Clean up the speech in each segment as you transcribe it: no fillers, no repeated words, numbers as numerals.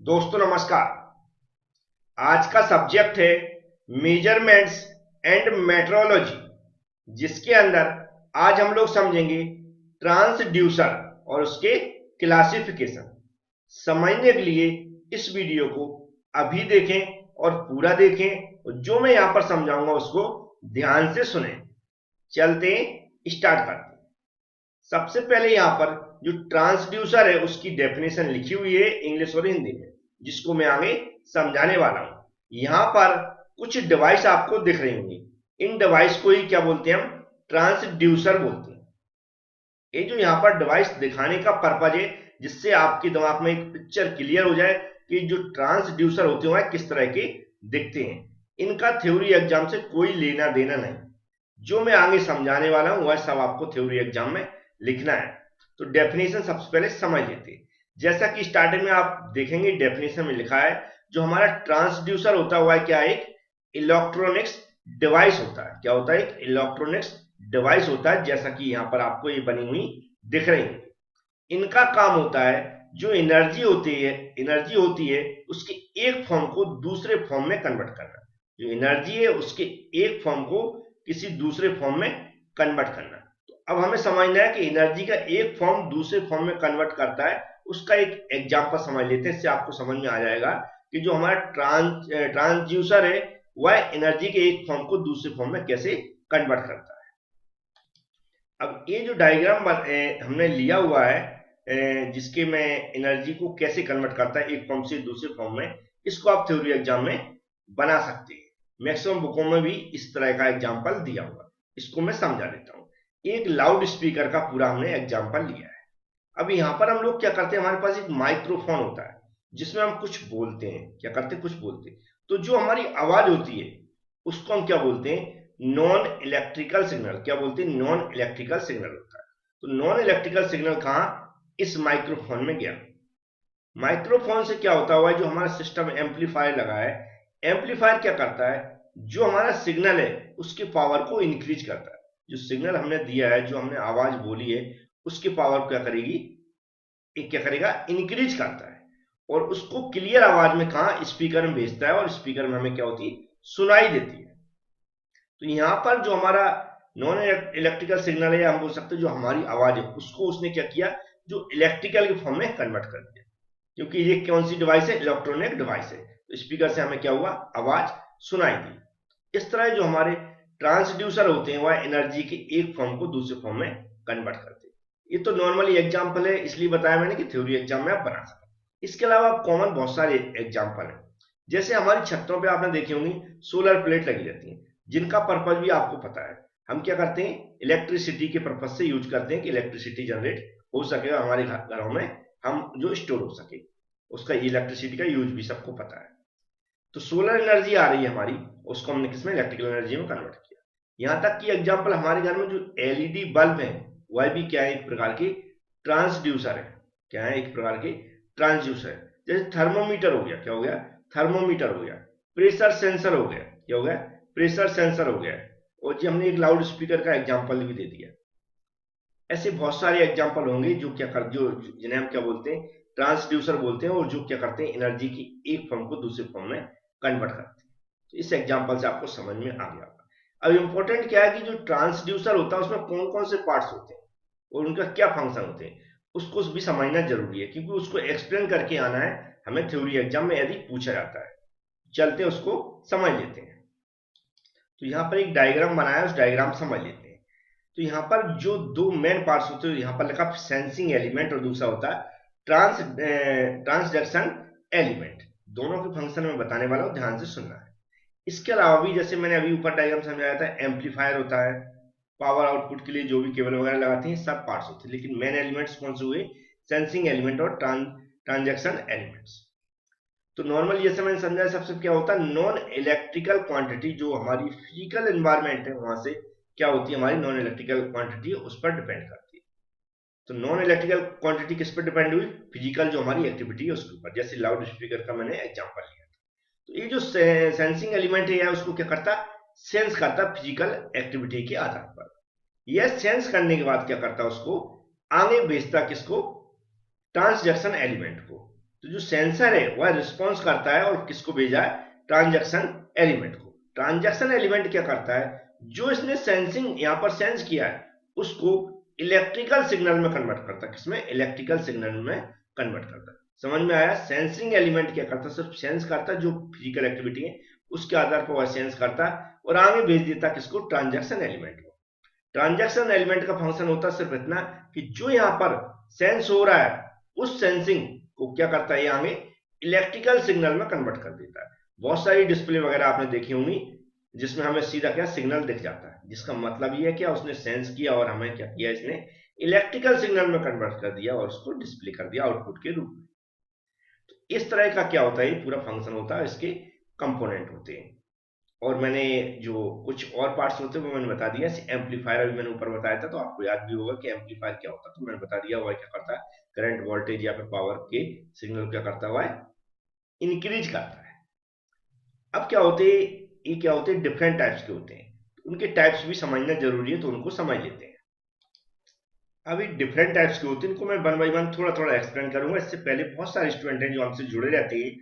दोस्तों नमस्कार। आज का सब्जेक्ट है मेजरमेंट्स एंड मेट्रोलॉजी, जिसके अंदर आज हम लोग समझेंगे ट्रांसड्यूसर और उसके क्लासिफिकेशन। समझने के लिए इस वीडियो को अभी देखें और पूरा देखें और जो मैं यहां पर समझाऊंगा उसको ध्यान से सुनें। चलते स्टार्ट करते हैं। सबसे पहले यहां पर जो ट्रांसड्यूसर है उसकी डेफिनेशन लिखी हुई है इंग्लिश और हिंदी में, जिसको मैं आगे समझाने वाला हूं। यहां पर कुछ डिवाइस आपको दिख रही होंगी। इन डिवाइस को ही क्या बोलते हैं? हम ट्रांसड्यूसर बोलते हैं। ये जो यहाँ पर डिवाइस दिखाने का पर्पज है, जिससे आपके दिमाग में एक पिक्चर क्लियर हो जाए कि जो ट्रांसड्यूसर होते हैं किस तरह के दिखते हैं। इनका थ्योरी एग्जाम से कोई लेना देना नहीं। जो मैं आगे समझाने वाला हूं वह सब आपको थ्योरी एग्जाम में लिखना है। तो डेफिनेशन सबसे पहले समझ लेते हैं। जैसा कि स्टार्टिंग में आप देखेंगे डेफिनेशन में लिखा है, जो हमारा ट्रांसड्यूसर होता हुआ है क्या, एक इलेक्ट्रॉनिक्स डिवाइस होता है। क्या होता है? एक इलेक्ट्रॉनिक्स डिवाइस होता है, जैसा कि यहाँ पर आपको ये बनी हुई दिख रही है। इनका काम होता है जो एनर्जी होती है उसके एक फॉर्म को दूसरे फॉर्म में कन्वर्ट करना। जो एनर्जी है उसके एक फॉर्म को किसी दूसरे फॉर्म में कन्वर्ट करना। तो अब हमें समझना है कि एनर्जी का एक फॉर्म दूसरे फॉर्म में कन्वर्ट करता है, उसका एक एग्जांपल समझ लेते हैं। इससे आपको समझ में आ जाएगा कि जो हमारा ट्रांसड्यूसर है वह एनर्जी के एक फॉर्म को दूसरे फॉर्म में कैसे कन्वर्ट करता है। अब ये जो डायग्राम हमने लिया हुआ है, जिसके में एनर्जी को कैसे कन्वर्ट करता है एक फॉर्म से दूसरे फॉर्म में, इसको आप थ्योरी एग्जाम में बना सकते हैं। मैक्सिमम बुकों में भी इस तरह का एग्जाम्पल दिया हुआ है। इसको मैं समझा देता हूँ। एक लाउड स्पीकर का पूरा हमने एग्जाम्पल लिया है। अब यहाँ पर हम लोग क्या करते हैं, हमारे पास एक माइक्रोफोन होता है जिसमें हम कुछ बोलते हैं। क्या करते हैं? कुछ बोलते हैं। तो जो हमारी आवाज होती है उसको हम क्या बोलते हैं? Non electrical signal. क्या बोलते हैं? नॉन इलेक्ट्रिकल सिग्नल होता है। तो नॉन इलेक्ट्रिकल सिग्नल कहां? इस माइक्रोफोन में गया। माइक्रोफोन से क्या होता हुआ है, जो हमारा सिस्टम एम्पलीफायर लगा है, एम्पलीफायर क्या करता है, जो हमारा सिग्नल है उसके पावर को इंक्रीज करता है। जो सिग्नल हमने दिया है, जो हमने आवाज बोली है, उसकी पावर क्या करेगी? एक क्या करेगा? इंक्रीज करता है। और उसको क्लियर आवाज में कहा? स्पीकर में भेजता है, और स्पीकर में हमें क्या होती है? सुनाई देती है। तो यहां पर जो हमारा नॉन इलेक्ट्रिकल सिग्नल है, हम बोल सकते हैं जो हमारी आवाज है, उसको उसने क्या किया? जो इलेक्ट्रिकल के फॉर्म में कन्वर्ट कर दिया। क्योंकि ये कौन सी डिवाइस है? इलेक्ट्रॉनिक डिवाइस है। तो स्पीकर से हमें क्या हुआ? आवाज सुनाई दी। इस तरह जो हमारे ट्रांसड्यूसर होते हैं वह एनर्जी के एक फॉर्म को दूसरे फॉर्म में कन्वर्ट करते हैं। ये तो नॉर्मली एग्जाम्पल है, इसलिए बताया मैंने कि थ्योरी एग्जाम में आप बना सकते। इसके अलावा कॉमन बहुत सारे एग्जाम्पल हैं। जैसे हमारी छतों पे आपने देखी होंगी सोलर प्लेट लगी रहती है, जिनका पर्पज भी आपको पता है। हम क्या करते हैं? इलेक्ट्रिसिटी के पर्पज से यूज करते हैं कि इलेक्ट्रिसिटी जनरेट हो सके हमारे घरों में, हम जो स्टोर हो सके, उसका इलेक्ट्रिसिटी का यूज भी सबको पता है। तो सोलर एनर्जी आ रही है हमारी, उसको हमने किसमें? इलेक्ट्रिकल एनर्जी में कन्वर्ट किया। यहां तक कि एग्जाम्पल हमारे घर में जो एलईडी बल्ब है वह भी क्या है? एक प्रकार की ट्रांसड्यूसर है। क्या है? एक प्रकार की ट्रांसड्यूसर है। जैसे थर्मोमीटर हो गया। क्या हो गया? थर्मोमीटर हो गया। प्रेशर सेंसर हो गया। क्या हो गया? प्रेशर सेंसर हो गया। और जी हमने एक लाउड स्पीकर का एग्जाम्पल भी दे दिया। ऐसे बहुत सारे एग्जाम्पल होंगे जो क्या कर जो जिन्हें हम क्या बोलते हैं? ट्रांसड्यूसर बोलते हैं, और जो क्या करते हैं? एनर्जी की एक फॉर्म को दूसरे फॉर्म में कन्वर्ट करते हैं। तो इस एग्जाम्पल से आपको समझ में आ गया होगा। अब इंपॉर्टेंट क्या है कि जो ट्रांसड्यूसर होता है उसमें कौन कौन से पार्ट्स होते हैं और उनका क्या फंक्शन होते हैं, उसको भी समझना जरूरी है, क्योंकि उसको एक्सप्लेन करके आना है हमें थ्योरी एग्जाम में यदि पूछा जाता है। चलते उसको समझ लेते हैं। तो यहाँ पर एक डायग्राम बनाया है, उस डायग्राम समझ लेते हैं। तो यहाँ पर जो दो मेन पार्ट्स होते हैं, यहाँ पर लिखा सेंसिंग एलिमेंट और दूसरा होता है ट्रांसडक्शन एलिमेंट। दोनों के फंक्शन में बताने वाला हूँ, ध्यान से सुनना है। इसके अलावा भी जैसे मैंने अभी ऊपर डायग्राम समझाया था, एम्पलीफायर होता है, पावर आउटपुट के लिए जो भी केबल वगैरह लगाते हैं, सब पार्ट्स होते हैं। लेकिन मेन एलिमेंट्स कौन से हुए? सेंसिंग एलिमेंट और ट्रांजेक्शन एलिमेंट्स। तो नॉर्मल जैसे मैंने समझाया, सबसे क्या होता है? नॉन इलेक्ट्रिकल क्वांटिटी जो हमारी फिजिकल एनवायरमेंट है वहां से क्या होती है? हमारी नॉन इलेक्ट्रिकल क्वांटिटी उस पर डिपेंड करती है। तो नॉन इलेक्ट्रिकल क्वांटिटी किस पर डिपेंड हुई? फिजिकल जो हमारी एक्टिविटी है उसके ऊपर। जैसे लाउड स्पीकर का मैंने एग्जांपल लिया। तो ये जो सेंसिंग एलिमेंट है उसको क्या करता? सेंस करता फिजिकल एक्टिविटी के आधार पर। यह सेंस करने के बाद क्या करता? उसको आगे भेजता किसको? ट्रांसडक्शन एलिमेंट को। तो जो सेंसर है वह रिस्पॉन्स करता है और किसको भेजा है, ट्रांजैक्शन एलिमेंट को। ट्रांजैक्शन एलिमेंट क्या करता है, जो इसने सेंसिंग यहां पर सेंस किया है उसको इलेक्ट्रिकल सिग्नल में कन्वर्ट करता है। किसमें, इलेक्ट्रिकल सिग्नल में कन्वर्ट करता है। समझ में आया। सेंसिंग एलिमेंट क्या करता है, सिर्फ सेंस करता है, जो फिजिकल एक्टिविटी है उसके आधार पर वह सेंस करता है और आगे भेज देता है किसको, ट्रांजैक्शन एलिमेंट को। ट्रांजैक्शन एलिमेंट का फंक्शन होता है सिर्फ इतना कि जो यहां पर सेंस हो रहा है उस सेंसिंग को क्या करता है, आगे इलेक्ट्रिकल सिग्नल में कन्वर्ट कर देता है। बहुत सारी डिस्प्ले वगैरह आपने देखी होंगी जिसमें हमें सीधा क्या सिग्नल दिख जाता है, जिसका मतलब ये है क्या, उसने सेंस किया और हमें क्या किया, इसने इलेक्ट्रिकल सिग्नल में कन्वर्ट कर दिया और उसको डिस्प्ले कर दिया आउटपुट के रूप में। तो इस तरह का क्या होता है, ये पूरा फंक्शन होता है, इसके कंपोनेंट होते हैं। और मैंने जो कुछ और पार्ट्स होते हैं वो मैंने बता दिया। एम्पलीफायर अभी मैंने ऊपर बताया था, तो आपको याद भी होगा कि एम्पलीफायर क्या होता है, तो मैंने बता दिया। वह क्या करता है, करंट, वोल्टेज या फिर पावर के सिग्नल क्या करता है, वह इंक्रीज करता है। अब क्या होते हैं, ये क्या होते हैं, डिफरेंट टाइप्स के होते हैं, उनके टाइप्स भी समझना जरूरी है, तो उनको समझ लेते हैं। अभी डिफरेंट टाइप्स के होते हैं, इनको मैं वन बाई वन थोड़ा थोड़ा एक्सप्लेन करूंगा। इससे पहले बहुत सारे स्टूडेंट हैं जो हमसे जुड़े रहते हैं।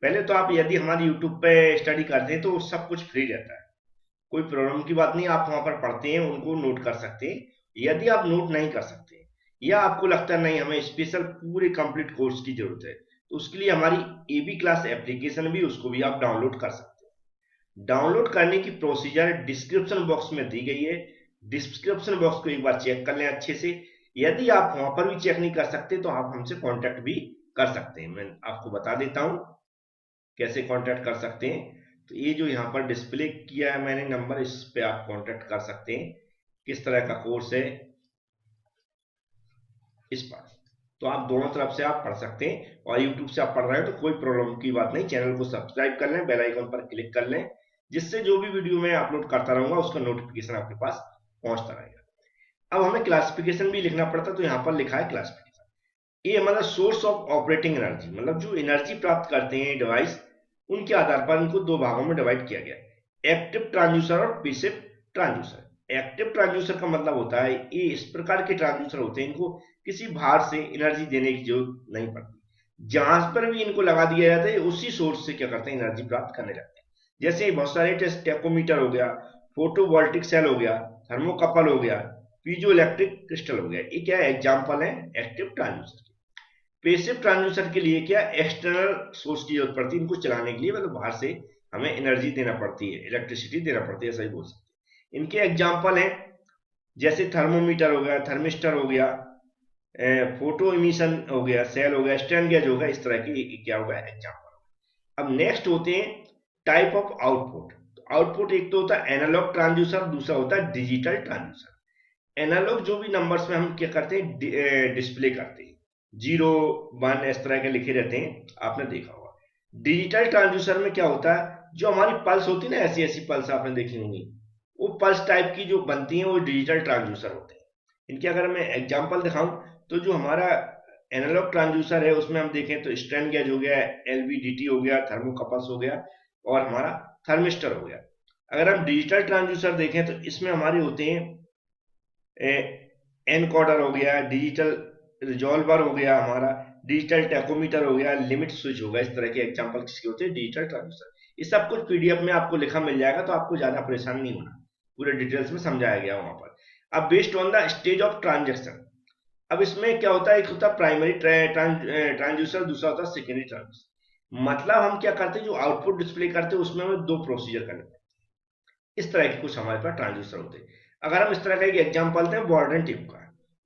पहले तो आप यदि हमारे यूट्यूब पे स्टडी करते हैं तो सब कुछ फ्री रहता है, कोई प्रॉब्लम की बात नहीं। आप वहां पर पढ़ते हैं, उनको नोट कर सकते हैं। यदि आप नोट नहीं कर सकते या आपको लगता है नहीं हमें स्पेशल पूरे कंप्लीट कोर्स की जरूरत है, तो उसके लिए हमारी एबी क्लास एप्लीकेशन भी, उसको भी आप डाउनलोड कर सकते हैं। डाउनलोड करने की प्रोसीजर डिस्क्रिप्शन बॉक्स में दी गई है। डिस्क्रिप्शन बॉक्स को एक बार चेक कर लें अच्छे से। यदि आप वहां पर भी चेक नहीं कर सकते तो आप हमसे कांटेक्ट भी कर सकते हैं। मैं आपको बता देता हूं कैसे कांटेक्ट कर सकते हैं। तो ये जो यहाँ पर डिस्प्ले किया है मैंने नंबर, इस पे आप कांटेक्ट कर सकते हैं। किस तरह का कोर्स है इस पर, तो आप दोनों तरफ से आप पढ़ सकते हैं। और यूट्यूब से आप पढ़ रहे हैं तो कोई प्रॉब्लम की बात नहीं, चैनल को सब्सक्राइब कर लें, बेल आइकन पर क्लिक कर लें, जिससे जो भी वीडियो मैं अपलोड करता रहूंगा उसका नोटिफिकेशन आपके पास पहुंचता रहेगा। अब हमें क्लासिफिकेशन भी लिखना पड़ता, तो यहाँ पर लिखा है क्लासिफिकेशन। ये हमारा सोर्स ऑफ ऑपरेटिंग एनर्जी, मतलब जो एनर्जी प्राप्त करते हैं डिवाइस, उनके आधार पर इनको दो भागों में डिवाइड किया गया, एक्टिव ट्रांसड्यूसर और पैसिव ट्रांसड्यूसर। एक्टिव ट्रांसड्यूसर का मतलब होता है ये इस प्रकार के ट्रांसड्यूसर होते हैं, इनको किसी बाहर से एनर्जी देने की जरूरत नहीं पड़ती। जहां पर भी इनको लगा दिया जाता है उसी सोर्स से क्या करते हैं, एनर्जी प्राप्त करने लगते हैं। जैसे बहुत सारे टेस्ट, टेकोमीटर हो गया, फोटोवोल्टिक सेल हो गया, थर्मोकपल हो गया, पीजो इलेक्ट्रिक क्रिस्टल हो गया, ये क्या एग्जाम्पल है एक्टिव ट्रांसड्यूसर। पैसिव ट्रांसड्यूसर के लिए क्या एक्सटर्नल सोर्स की जरूरत पड़ती है इनको चलाने के लिए, मतलब बाहर से हमें एनर्जी देना पड़ती है, इलेक्ट्रिसिटी देना पड़ती है, ऐसा ही बोल सकते हैं। इनके एग्जाम्पल हैं जैसे थर्मोमीटर हो गया, थर्मिस्टर हो गया, फोटो इमिशन हो गया, सेल हो गया, स्ट्रेन गेज हो गया, इस तरह की क्या होगा एग्जाम्पल। अब नेक्स्ट होते हैं टाइप ऑफ आउटपुट। आउटपुट एक तो होता है एनालॉग ट्रांसड्यूसर, दूसरा होता है डिजिटल ट्रांसड्यूसर। एनालॉग जो भी नंबर्स में हम क्या करते हैं, डिस्प्ले करते हैं, 0 1 इस तरह के लिखे रहते हैं, आपने देखा होगा। डिजिटल ट्रांसड्यूसर में क्या होता है, जो हमारी पल्स होती है ना, ऐसी ऐसी पल्स आपने देखी होंगी, वो पल्स टाइप की जो बनती है वो डिजिटल ट्रांसड्यूसर होते हैं। इनके अगर मैं एग्जांपल दिखाऊं तो जो हमारा एनालॉग ट्रांसड्यूसर है उसमें हम देखें तो स्ट्रेन गेज हो गया, एलवीडीटी हो गया, थर्मोकपल्स हो गया और हमारा थर्मिस्टर हो गया। अगर हम डिजिटल ट्रांसड्यूसर देखें तो इसमें हमारे होते हैं एनकोडर हो गया, डिजिटल रिजॉल्वर हो गया, हमारा डिजिटल टैकोमीटर हो गया, लिमिट स्विच हो गया। इस तरह के एग्जांपल किसके होते हैं, डिजिटल ट्रांसड्यूसर। ये सब कुछ पीडीएफ में आपको लिखा मिल जाएगा, तो आपको ज्यादा परेशान नहीं होना, पूरे डिटेल्स में समझाया गया वहां पर। अब based on the stage of transaction, अब इसमें क्या होता है, एक होता है प्राइमरी ट्रांसड्यूसर, दूसरा होता है सेकेंडरी ट्रांसड्यूसर। मतलब हम क्या करते हैं, जो आउटपुट डिस्प्ले करते हैं उसमें हमें दो प्रोसीजर करने पड़ते हैं। इस तरह के कुछ हमारे पास ट्रांसड्यूसर होते हैं। अगर हम इस तरह का एक एग्जांपल दें वार्डन ट्यूब का,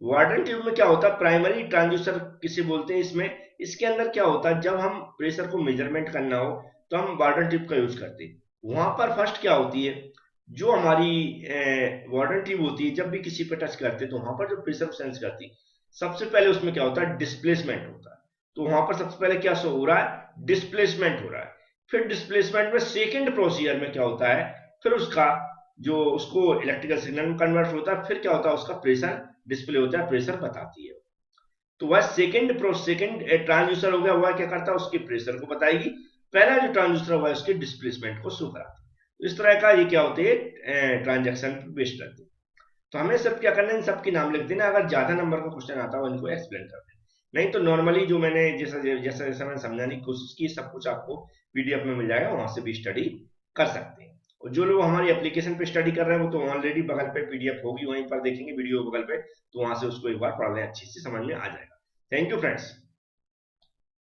वार्डन ट्यूब में क्या होता है, प्राइमरी ट्रांसड्यूसर किसे बोलते हैं इसमें, इसके अंदर क्या होता है, जब हम प्रेशर को मेजरमेंट करना हो तो हम वार्डन ट्यूब का यूज करते हैं। वहां पर फर्स्ट क्या होती है, जो हमारी वार्डन ट्यूब होती है, जब भी किसी पे टच करते हैं तो वहां पर जो प्रेशर को सेंस करती है, सबसे पहले उसमें क्या होता है, डिस्प्लेसमेंट होता है। तो वहां पर सबसे पहले क्या शो हो रहा है, डिस्प्लेसमेंट हो रहा है। फिर डिस्प्लेसमेंट में सेकेंड प्रोसीजर में क्या होता है, फिर उसका जो उसको इलेक्ट्रिकल सिग्नल में कन्वर्ट होता है, फिर क्या होता है, उसका प्रेशर डिस्प्ले होता है, प्रेशर बताती है। तो वह सेकंड ट्रांसड्यूसर हो गया, वह क्या करता है, उसके प्रेशर को बताएगी। पहला जो ट्रांसड्यूसर हुआ है उसके डिस्प्लेसमेंट को शो कराता है। तो इस तरह का ये क्या होते हैं, ट्रांजेक्शन बेस्ड रहते हैं। तो हमें सब क्या करना है, इन सबके नाम लिख देना, अगर ज्यादा नंबर का क्वेश्चन आता हो इनको एक्सप्लेन कर देना। नहीं तो नॉर्मली जो मैंने जैसा जैसा जैसा मैंने समझाने की कोशिश की सब कुछ आपको पीडीएफ में मिल जाएगा, वहां से भी स्टडी कर सकते हैं। और जो लोग हमारी एप्लीकेशन पे स्टडी कर रहे हैं वो तो ऑलरेडी बगल पे पीडीएफ होगी, वहीं पर देखेंगे वीडियो बगल पे, तो वहां से उसको एक बार पढ़ लें, अच्छी से समझ में आ जाएगा। Thank you friends.